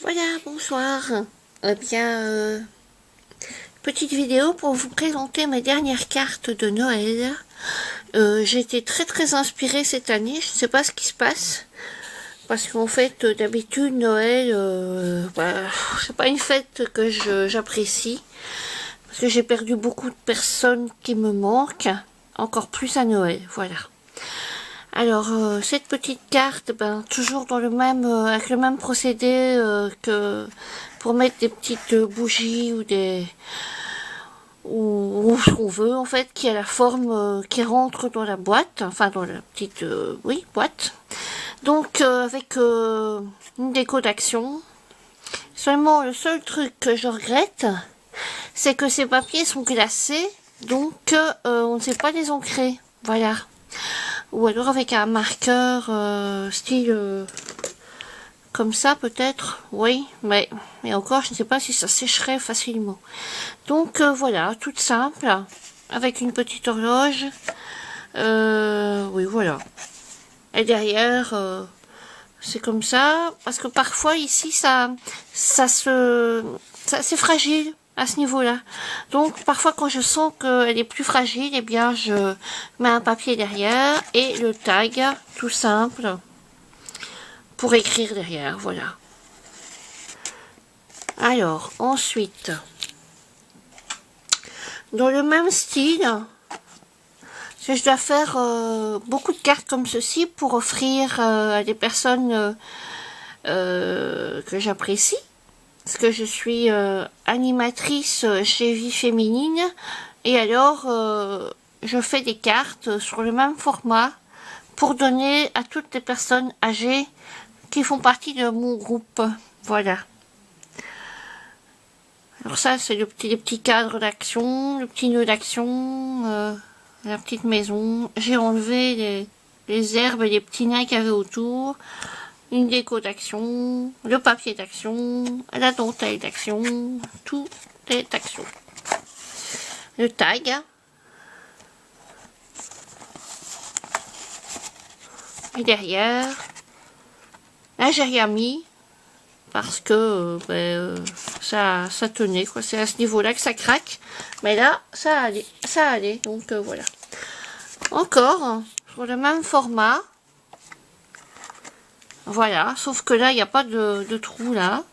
Voilà, bonsoir. Petite vidéo pour vous présenter mes dernières cartes de Noël. J'ai été très inspirée cette année, je ne sais pas ce qui se passe. Parce qu'en fait, d'habitude, Noël, c'est pas une fête que j'apprécie. Parce que j'ai perdu beaucoup de personnes qui me manquent, encore plus à Noël, voilà. Alors, cette petite carte, toujours dans avec le même procédé que pour mettre des petites bougies ou ou ce qu'on veut, en fait, qui a la forme qui rentre dans la boîte, enfin dans la petite, boîte. Donc, avec une déco d'action. Seulement, le seul truc que je regrette, c'est que ces papiers sont glacés, donc on ne sait pas les ancrer. Voilà. Ou alors avec un marqueur style comme ça peut-être, oui, mais encore je ne sais pas si ça sécherait facilement. Donc voilà, toute simple, avec une petite horloge. Oui, voilà. Et derrière, c'est comme ça, parce que parfois ici c'est fragile à ce niveau-là. Donc parfois quand je sens qu'elle est plus fragile, eh bien je mets un papier derrière et le tag tout simple pour écrire derrière, voilà. Alors ensuite, dans le même style, je dois faire beaucoup de cartes comme ceci pour offrir à des personnes que j'apprécie. Parce que je suis animatrice chez Vie Féminine et alors je fais des cartes sur le même format pour donner à toutes les personnes âgées qui font partie de mon groupe. Voilà. Alors ça c'est les petits cadres d'action, le petit nœud d'action, la petite maison. J'ai enlevé les herbes et les petits nains qu'il y avait autour. Une déco d'action, le papier d'action, la dentelle d'action, tout est d'action. Le tag. Et derrière, là j'ai rien mis parce que ça tenait, quoi. C'est à ce niveau-là que ça craque. Mais là, ça allait. Donc voilà. Encore sur le même format. Voilà, sauf que là, il n'y a pas de trou, là.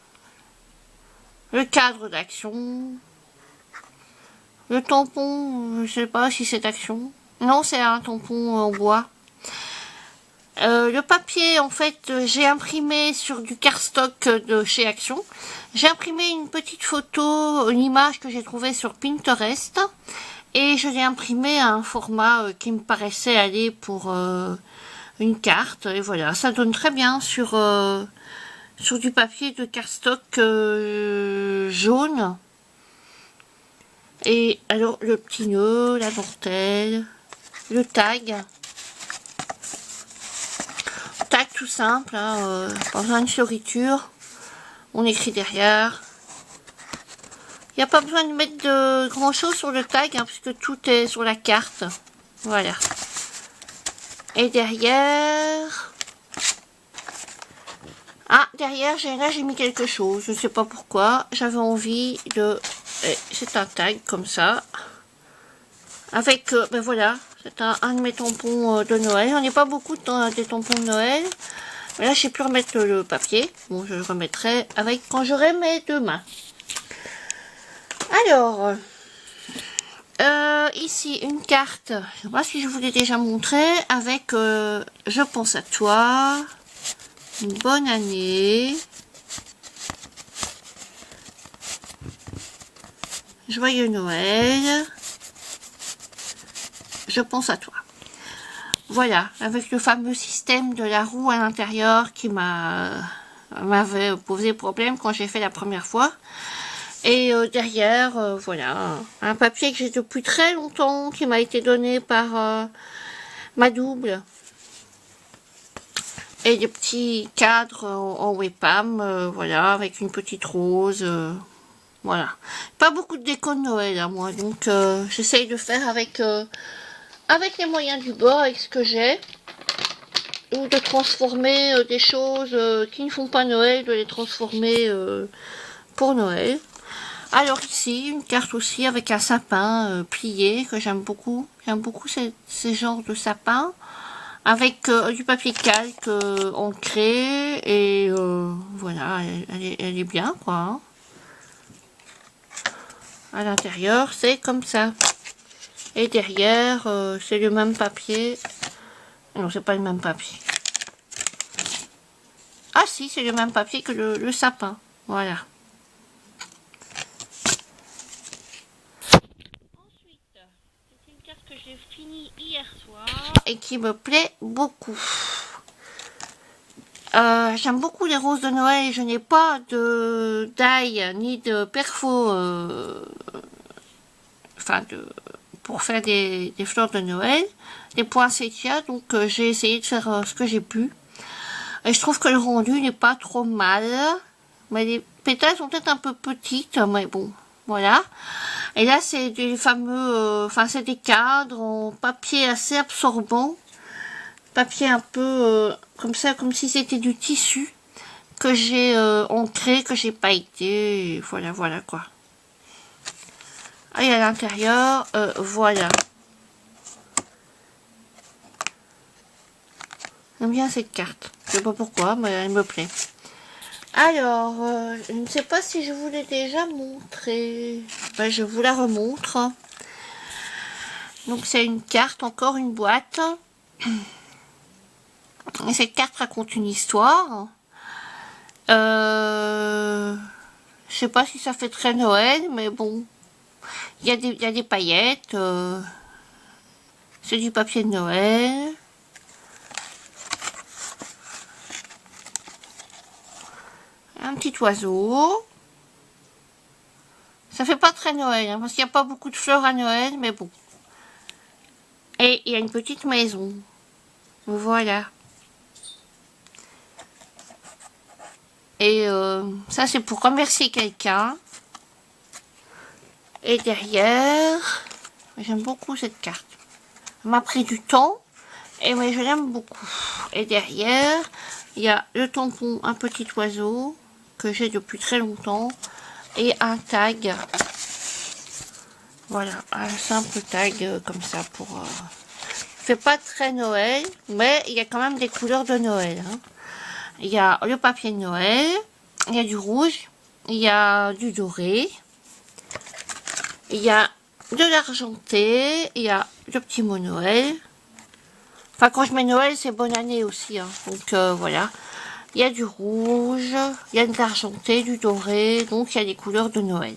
Le cadre d'action. Le tampon, je ne sais pas si c'est d'action. Non, c'est un tampon en bois. Le papier, en fait, j'ai imprimé sur du cardstock de chez Action. J'ai imprimé une petite photo, une image que j'ai trouvée sur Pinterest. Et je l'ai imprimé à un format qui me paraissait aller pour... une carte, et voilà, ça donne très bien sur du papier de cardstock jaune. Et alors le petit nœud, la dentelle, le tag tout simple, hein, pas besoin de fioriture, on écrit derrière. Il n'y a pas besoin de mettre de grand chose sur le tag, hein, puisque tout est sur la carte. Voilà. Et derrière... Ah, derrière, là j'ai mis quelque chose. Je ne sais pas pourquoi. J'avais envie de... C'est un tag comme ça. Avec, voilà. C'est un de mes tampons de Noël. J'en ai pas beaucoup des tampons de Noël. Mais là, je sais plus remettre le papier. Bon, je le remettrai avec quand j'aurai mes deux mains. Alors... ici une carte, je sais pas si je vous l'ai déjà montré, avec je pense à toi, une bonne année, joyeux Noël, je pense à toi. Voilà, avec le fameux système de la roue à l'intérieur qui m'avait posé problème quand j'ai fait la première fois. Et derrière, voilà, un papier que j'ai depuis très longtemps, qui m'a été donné par ma double. Et des petits cadres en webcam, voilà, avec une petite rose, voilà. Pas beaucoup de déco de Noël, hein, moi, donc j'essaye de faire avec les moyens du bord, avec ce que j'ai. ou de transformer des choses qui ne font pas Noël, de les transformer pour Noël. Alors ici, une carte aussi avec un sapin plié que j'aime beaucoup. J'aime beaucoup ces genres de sapins. Avec du papier calque ancré. Et voilà, elle est bien quoi. Hein. À l'intérieur, c'est comme ça. Et derrière, c'est le même papier. Non, c'est pas le même papier. Ah si, c'est le même papier que le sapin. Voilà. C'est une carte que j'ai finie hier soir et qui me plaît beaucoup. J'aime beaucoup les roses de Noël et je n'ai pas de d'ail ni de perfo pour faire des fleurs de Noël, des poinsettias, donc j'ai essayé de faire ce que j'ai pu. Et je trouve que le rendu n'est pas trop mal, mais les pétales sont peut-être un peu petites, mais bon, voilà. Et là, c'est des fameux, c'est des cadres en papier assez absorbant, papier un peu comme ça, comme si c'était du tissu que j'ai ancré, que j'ai pailleté, et voilà quoi. Et à l'intérieur, voilà. J'aime bien cette carte. Je sais pas pourquoi, mais elle me plaît. Alors, je ne sais pas si je vous l'ai déjà montré. Ben, je vous la remontre. Donc c'est une carte, encore une boîte. Et cette carte raconte une histoire. Je sais pas si ça fait très Noël, mais bon. Il y a des paillettes. C'est du papier de Noël. Un petit oiseau. Ça fait pas très Noël, hein, parce qu'il n'y a pas beaucoup de fleurs à Noël, mais bon. Et il y a une petite maison. Voilà. Et ça, c'est pour remercier quelqu'un. Et derrière, j'aime beaucoup cette carte. Elle m'a pris du temps, et mais je l'aime beaucoup. Et derrière, il y a le tampon, un petit oiseau que j'ai depuis très longtemps, et un tag. Voilà, un simple tag comme ça pour. Il fait pas très Noël, mais il y a quand même des couleurs de Noël. Hein. Il y a le papier de Noël, il y a du rouge, il y a du doré, il y a de l'argenté, il y a le petit mot Noël. Enfin, quand je mets Noël, c'est bonne année aussi. Hein. Donc voilà. Il y a du rouge, il y a de l'argenté, du doré, donc il y a des couleurs de Noël.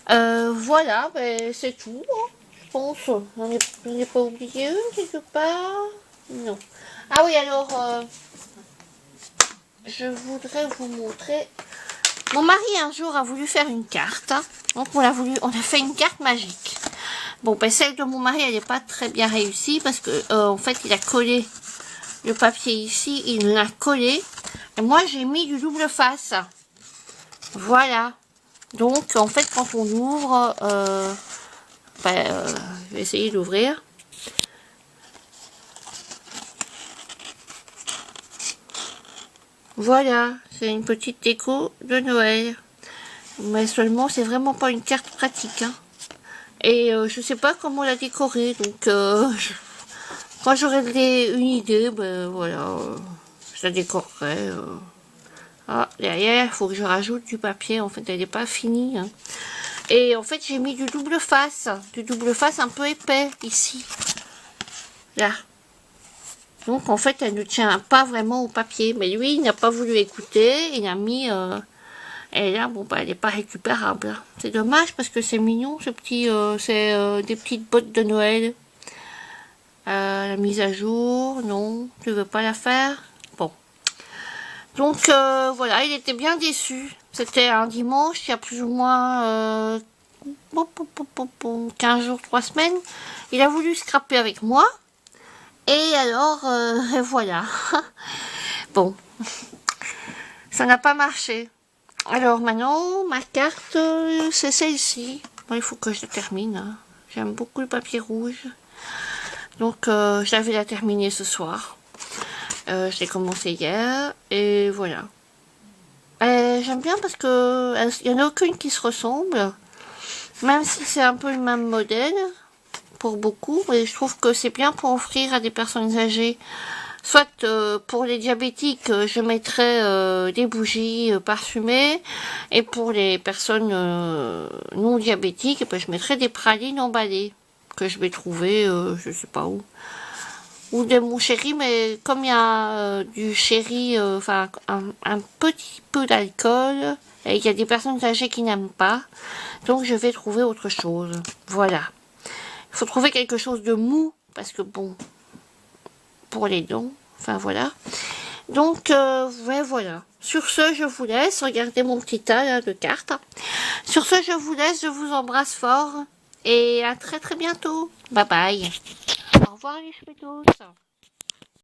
Voilà, ben, c'est tout. Hein, je pense. J'en ai pas oublié une quelque part. Non. Ah oui, alors, je voudrais vous montrer. Mon mari un jour a voulu faire une carte. Hein. Donc on a fait une carte magique. Bon, ben celle de mon mari, elle n'est pas très bien réussie parce que en fait, il a collé le papier ici, il l'a collé. Et moi, j'ai mis du double face. Voilà. Donc, en fait, quand on ouvre, je vais essayer d'ouvrir. Voilà, c'est une petite déco de Noël. Mais seulement, c'est vraiment pas une carte pratique. Hein. Et je sais pas comment la décorer. Donc, quand j'aurai une idée, ben voilà, je la décorerai. Ah, derrière, il faut que je rajoute du papier. En fait, elle n'est pas finie. Hein. Et en fait, j'ai mis du double face. Du double face un peu épais, ici. Là. Donc, en fait, elle ne tient pas vraiment au papier. Mais lui, il n'a pas voulu écouter. Il a mis... et là, bon, bah, elle n'est pas récupérable. Hein. C'est dommage parce que c'est mignon, ce petit... c'est des petites bottes de Noël. La mise à jour, non. Tu veux pas la faire? Bon. Donc, voilà, il était bien déçu. C'était un dimanche, il y a plus ou moins 15 jours, 3 semaines. Il a voulu scraper avec moi. Et alors, voilà. Bon. Ça n'a pas marché. Alors maintenant, ma carte, c'est celle-ci. Bon, il faut que je la termine. Hein. J'aime beaucoup le papier rouge. Donc, je vais la terminer ce soir. Je l'ai commencé hier et voilà. J'aime bien parce que il y en a aucune qui se ressemble, même si c'est un peu le même modèle pour beaucoup. Et je trouve que c'est bien pour offrir à des personnes âgées. Soit pour les diabétiques, je mettrais des bougies parfumées, et pour les personnes non diabétiques, je mettrais des pralines emballées que je vais trouver, je sais pas où. Ou de mon chéri, mais comme il y a du chéri, enfin un petit peu d'alcool, et il y a des personnes âgées qui n'aiment pas, donc je vais trouver autre chose. Voilà. Il faut trouver quelque chose de mou, parce que bon, pour les dents, enfin voilà. Donc, ouais, voilà. Sur ce, je vous laisse. Regardez mon petit tas là, de cartes. Sur ce, je vous laisse. Je vous embrasse fort. Et à très très bientôt. Bye bye. Au revoir les chouettos.